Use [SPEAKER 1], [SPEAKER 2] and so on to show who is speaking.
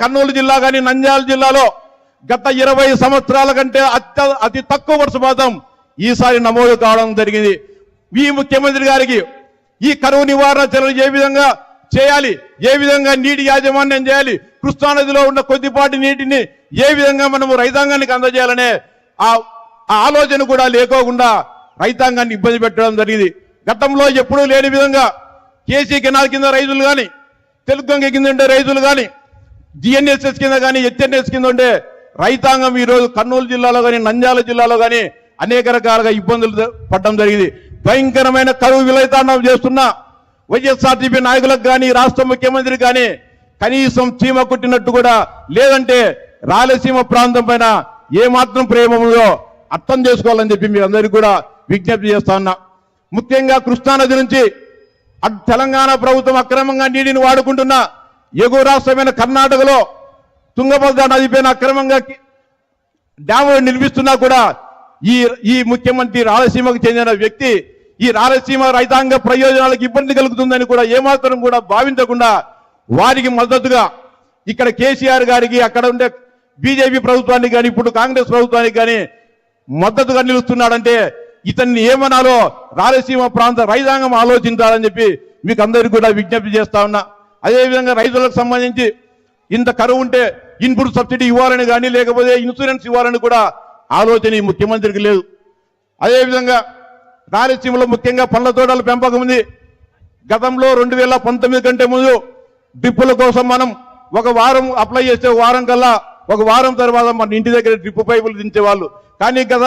[SPEAKER 1] కర్నూలు జిల్లా కానీ నంద్యాల జిల్లాలో గత 20 సంవత్సరాల కంటే అతి తక్కువ వర్షపాతం ఈసారి నమోదు కావడం జరిగింది. ఈ ముఖ్యమంత్రి గారికి ఈ కరువు నివారణ చర్యలు ఏ విధంగా చేయాలి, ఏ విధంగా నీటి యాజమాన్యం చేయాలి, కృష్ణానదిలో ఉన్న కొద్దిపాటి నీటిని ఏ విధంగా మనము రైతాంగానికి అందజేయాలనే ఆ ఆలోచన కూడా లేకోకుండా రైతాంగాన్ని ఇబ్బంది పెట్టడం జరిగింది. గతంలో ఎప్పుడూ లేని విధంగా కేసీ కెనాల్ కింద రైతులు కానీ, తెలుగంగ కింద ఉండే రైతులు కానీ, జిఎన్ఎస్ఎస్ కింద కానీ, హెచ్ఎన్ఎస్ కింద ఉండే రైతాంగం ఈరోజు కర్నూలు జిల్లాలో కానీ నంద్యాల జిల్లాలో కానీ అనేక రకాలుగా ఇబ్బందులు పడడం జరిగింది. భయంకరమైన కరువు విలయతాండం చేస్తున్న వైఎస్ఆర్సీపీ నాయకులకు కానీ, రాష్ట్ర ముఖ్యమంత్రి కానీ కనీసం చీమ కుట్టినట్టు కూడా లేదంటే రాయలసీమ ప్రాంతం పైన ఏమాత్రం ప్రేమ ఉందో అర్థం చేసుకోవాలని చెప్పి మీ అందరికీ కూడా విజ్ఞప్తి చేస్తా ఉన్నా. ముఖ్యంగా కృష్ణానది నుంచి తెలంగాణ ప్రభుత్వం అక్రమంగా నీటిని వాడుకుంటున్న ఎగువ రాష్ట్రమైన కర్ణాటకలో తుంగభద్ర నది పైన అక్రమంగా డ్యాములు నిర్మిస్తున్నా కూడా ఈ ముఖ్యమంత్రి రాయలసీమకు చెందిన వ్యక్తి ఈ రాయలసీమ రైతాంగ ప్రయోజనాలకు ఇబ్బంది కలుగుతుందని కూడా ఏమాత్రం కూడా భావించకుండా వారికి మద్దతుగా ఇక్కడ కేసీఆర్ గారికి, అక్కడ ఉండే బీజేపీ ప్రభుత్వానికి కానీ, ఇప్పుడు కాంగ్రెస్ ప్రభుత్వానికి కానీ మద్దతుగా నిలుస్తున్నాడంటే ఇతన్ని ఏమనాలో రాయలసీమ ప్రాంత రైతాంగం ఆలోచించాలని చెప్పి మీకు అందరికీ కూడా విజ్ఞప్తి చేస్తా ఉన్నా. అదేవిధంగా రైతులకు సంబంధించి ఇంత కరువు ఉంటే ఇన్పుట్ సబ్సిడీ ఇవ్వాలని కానీ, లేకపోతే ఇన్సూరెన్స్ ఇవ్వాలని కూడా ఆలోచన ఈ ముఖ్యమంత్రికి లేదు. అదేవిధంగా రాయలసీమలో ముఖ్యంగా పండ్ల తోటల పెంపకం ఉంది. గతంలో 2019 కంటే ముందు డ్రిప్పుల కోసం మనం ఒక వారం అప్లై చేస్తే వారం కల్లా, ఒక వారం తర్వాత మన ఇంటి దగ్గర డ్రిప్ పైపులు దించేవాళ్ళు. కానీ గత